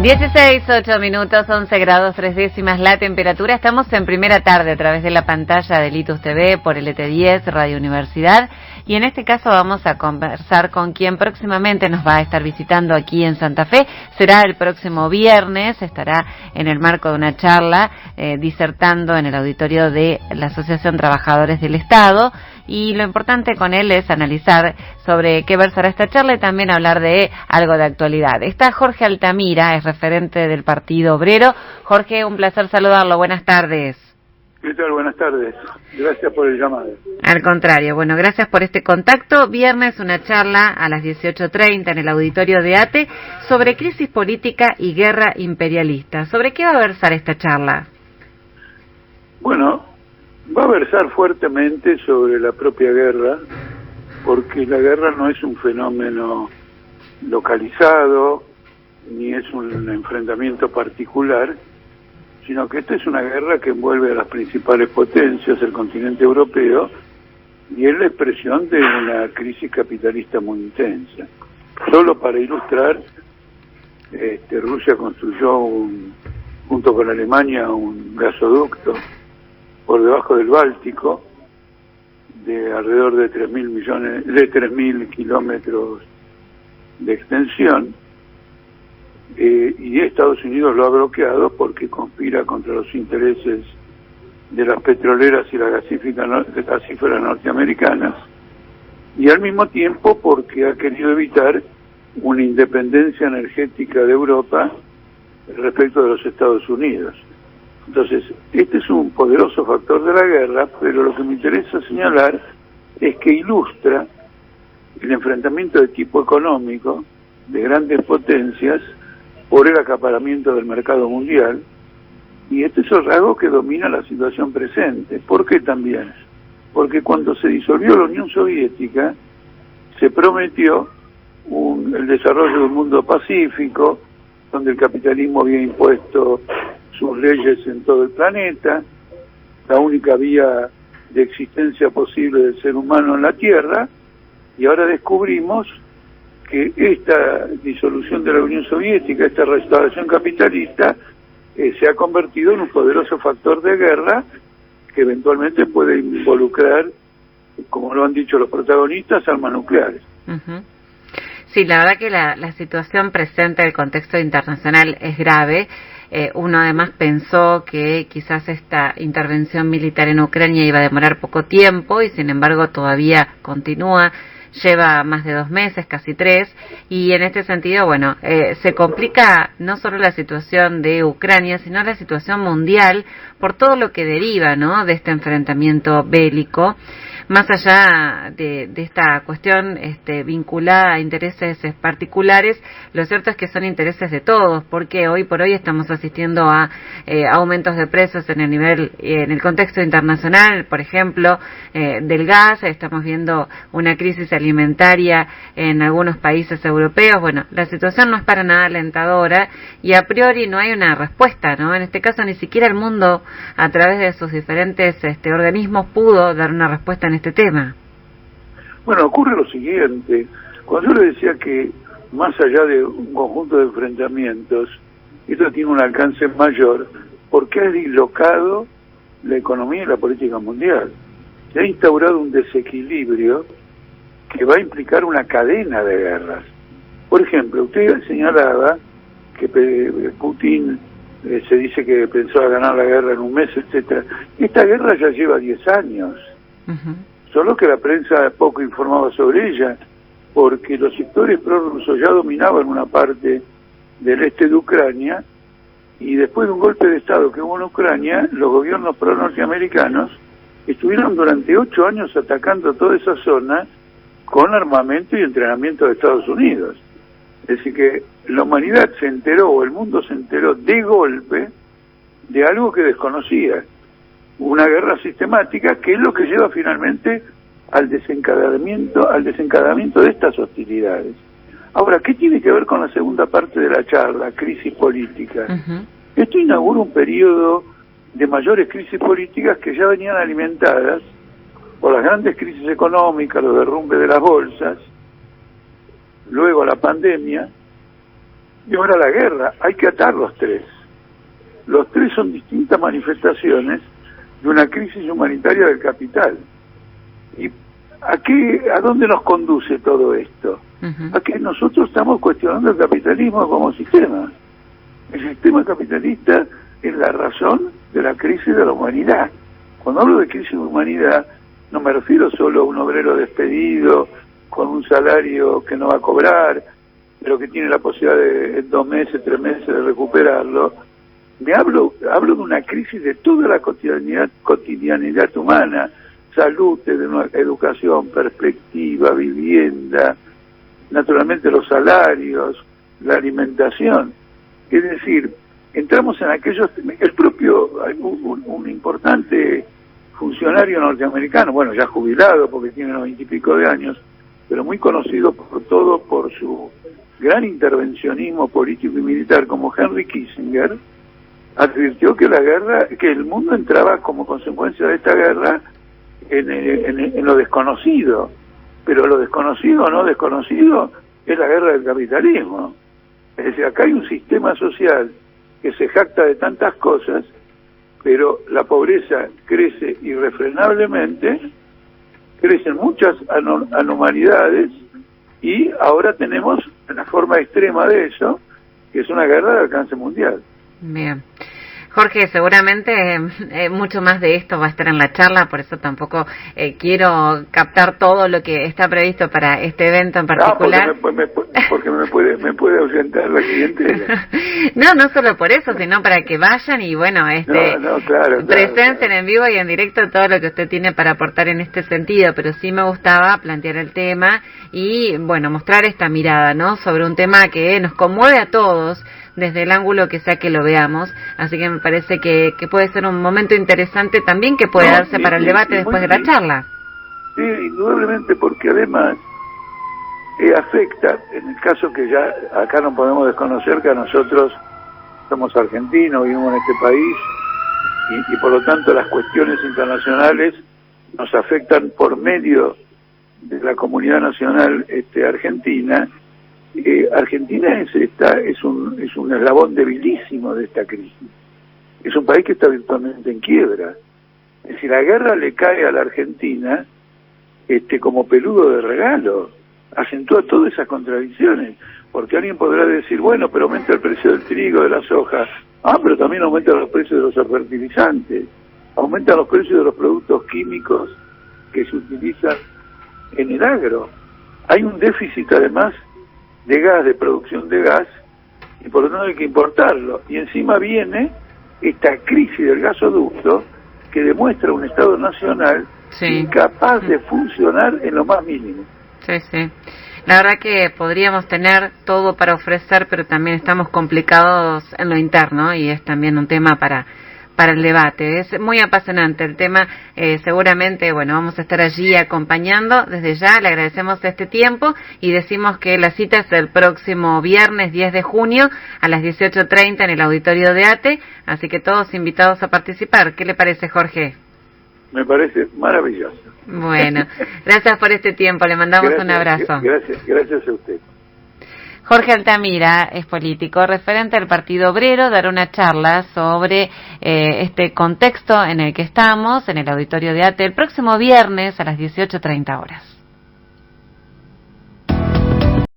16:08, 11 grados 3 décimas la temperatura. Estamos en Primera Tarde a través de la pantalla de Litus TV por LT10, Radio Universidad. Y en este caso vamos a conversar con quien próximamente nos va a estar visitando aquí en Santa Fe. Será el próximo viernes, estará en el marco de una charla disertando en el auditorio de la Asociación Trabajadores del Estado. Y lo importante con él es analizar sobre qué versará esta charla y también hablar de algo de actualidad. Está Jorge Altamira, es referente del Partido Obrero. Jorge, un placer saludarlo. Buenas tardes. ¿Qué tal? Buenas tardes. Gracias por el llamado. Al contrario, bueno, gracias por este contacto. Viernes una charla a las 18:30 en el auditorio de ATE sobre crisis política y guerra imperialista. ¿Sobre qué va a versar esta charla? Bueno, va a versar fuertemente sobre la propia guerra, porque la guerra no es un fenómeno localizado, ni es un enfrentamiento particular, sino que esta es una guerra que envuelve a las principales potencias, el continente europeo, y es la expresión de una crisis capitalista muy intensa. Solo para ilustrar, Rusia construyó junto con Alemania un gasoducto por debajo del Báltico de alrededor de 3.000 kilómetros de extensión, y Estados Unidos lo ha bloqueado porque conspira contra los intereses de las petroleras y las gasíferas norteamericanas, y al mismo tiempo porque ha querido evitar una independencia energética de Europa respecto de los Estados Unidos. Entonces, este es un poderoso factor de la guerra, pero lo que me interesa señalar es que ilustra el enfrentamiento de tipo económico de grandes potencias por el acaparamiento del mercado mundial, y este es el rasgo que domina la situación presente. ¿Por qué también? Porque cuando se disolvió la Unión Soviética, se prometió el desarrollo de un mundo pacífico, donde el capitalismo había impuesto sus leyes en todo el planeta, la única vía de existencia posible del ser humano en la Tierra, y ahora descubrimos que esta disolución de la Unión Soviética, esta restauración capitalista, se ha convertido en un poderoso factor de guerra que eventualmente puede involucrar, como lo han dicho los protagonistas, armas nucleares. Uh-huh. Sí, la verdad que la situación presente del contexto internacional es grave. Uno además pensó que quizás esta intervención militar en Ucrania iba a demorar poco tiempo y sin embargo todavía continúa, lleva más de 2 meses, casi 3, y en este sentido, bueno, se complica no solo la situación de Ucrania, sino la situación mundial por todo lo que deriva, ¿no?, de este enfrentamiento bélico. Más allá de esta cuestión vinculada a intereses particulares, lo cierto es que son intereses de todos, porque hoy por hoy estamos asistiendo a aumentos de precios en el contexto internacional, por ejemplo, del gas. Estamos viendo una crisis alimentaria en algunos países europeos. Bueno, la situación no es para nada alentadora y a priori no hay una respuesta, ¿no? En este caso ni siquiera el mundo, a través de sus diferentes organismos, pudo dar una respuesta en este tema. Bueno, ocurre lo siguiente. Cuando yo le decía que más allá de un conjunto de enfrentamientos, esto tiene un alcance mayor porque ha dislocado la economía y la política mundial. Se ha instaurado un desequilibrio que va a implicar una cadena de guerras. Por ejemplo, usted señalaba que Putin se dice que pensaba ganar la guerra en un mes, etcétera. Esta guerra ya lleva 10 años. Uh-huh. Solo que la prensa poco informaba sobre ella, porque los sectores prorrusos ya dominaban una parte del este de Ucrania, y después de un golpe de Estado que hubo en Ucrania, los gobiernos pro-norteamericanos estuvieron durante 8 años atacando toda esa zona con armamento y entrenamiento de Estados Unidos. Es decir, que la humanidad se enteró, o el mundo se enteró de golpe, de algo que desconocía. Una guerra sistemática que es lo que lleva finalmente al desencadenamiento de estas hostilidades. Ahora, ¿qué tiene que ver con la segunda parte de la charla, crisis política? Uh-huh. Esto inaugura un periodo de mayores crisis políticas que ya venían alimentadas por las grandes crisis económicas, los derrumbes de las bolsas, luego la pandemia, y ahora la guerra. Hay que atar los tres. Los tres son distintas manifestaciones de una crisis humanitaria del capital. ¿Y a dónde nos conduce todo esto? A que nosotros estamos cuestionando el capitalismo como sistema. El sistema capitalista es la razón de la crisis de la humanidad. Cuando hablo de crisis de humanidad, no me refiero solo a un obrero despedido con un salario que no va a cobrar, pero que tiene la posibilidad de en 2 meses, 3 meses de recuperarlo. Hablo de una crisis de toda la cotidianidad humana, salud, educación, perspectiva, vivienda, naturalmente los salarios, la alimentación. Es decir, entramos en aquellos... El propio, un importante funcionario norteamericano, bueno, ya jubilado porque tiene 90 y pico de años, pero muy conocido por su gran intervencionismo político y militar, como Henry Kissinger, advirtió que el mundo entraba como consecuencia de esta guerra en lo desconocido, pero lo desconocido o no desconocido es la guerra del capitalismo. Es decir, acá hay un sistema social que se jacta de tantas cosas, pero la pobreza crece irrefrenablemente, crecen muchas anormalidades, y ahora tenemos la forma extrema de eso, que es una guerra de alcance mundial. Bien. Jorge, seguramente mucho más de esto va a estar en la charla, por eso tampoco quiero captar todo lo que está previsto para este evento en particular. Porque me puede ausentar la clientela. No solo por eso, sino para que vayan y bueno, claro, presencien en vivo y en directo todo lo que usted tiene para aportar en este sentido, pero sí me gustaba plantear el tema y bueno, mostrar esta mirada, ¿no? Sobre un tema que nos conmueve a todos, desde el ángulo que sea que lo veamos, así que me parece que puede ser un momento interesante también que puede darse para el debate después de la charla. Sí, indudablemente, porque además afecta, en el caso que ya acá no podemos desconocer que a nosotros somos argentinos, vivimos en este país, y por lo tanto las cuestiones internacionales nos afectan por medio de la comunidad nacional argentina. Argentina es un eslabón debilísimo de esta crisis. Es un país que está virtualmente en quiebra. Es decir, la guerra le cae a la Argentina como peludo de regalo. Acentúa todas esas contradicciones. Porque alguien podrá decir, bueno, pero aumenta el precio del trigo, de la soja. Pero también aumenta los precios de los fertilizantes. Aumenta los precios de los productos químicos que se utilizan en el agro. Hay un déficit además de gas, de producción de gas, y por lo tanto hay que importarlo. Y encima viene esta crisis del gasoducto que demuestra un Estado nacional incapaz de funcionar en lo más mínimo. Sí. La verdad que podríamos tener todo para ofrecer, pero también estamos complicados en lo interno y es también un tema para el debate. Es muy apasionante el tema, seguramente, bueno, vamos a estar allí acompañando. Desde ya le agradecemos este tiempo y decimos que la cita es el próximo viernes 10 de junio a las 18:30 en el auditorio de ATE, así que todos invitados a participar. ¿Qué le parece, Jorge? Me parece maravilloso. Bueno, gracias por este tiempo, le mandamos un abrazo. Gracias a usted. Jorge Altamira es político, referente del Partido Obrero, dará una charla sobre este contexto en el que estamos en el auditorio de ATE el próximo viernes a las 18:30 horas.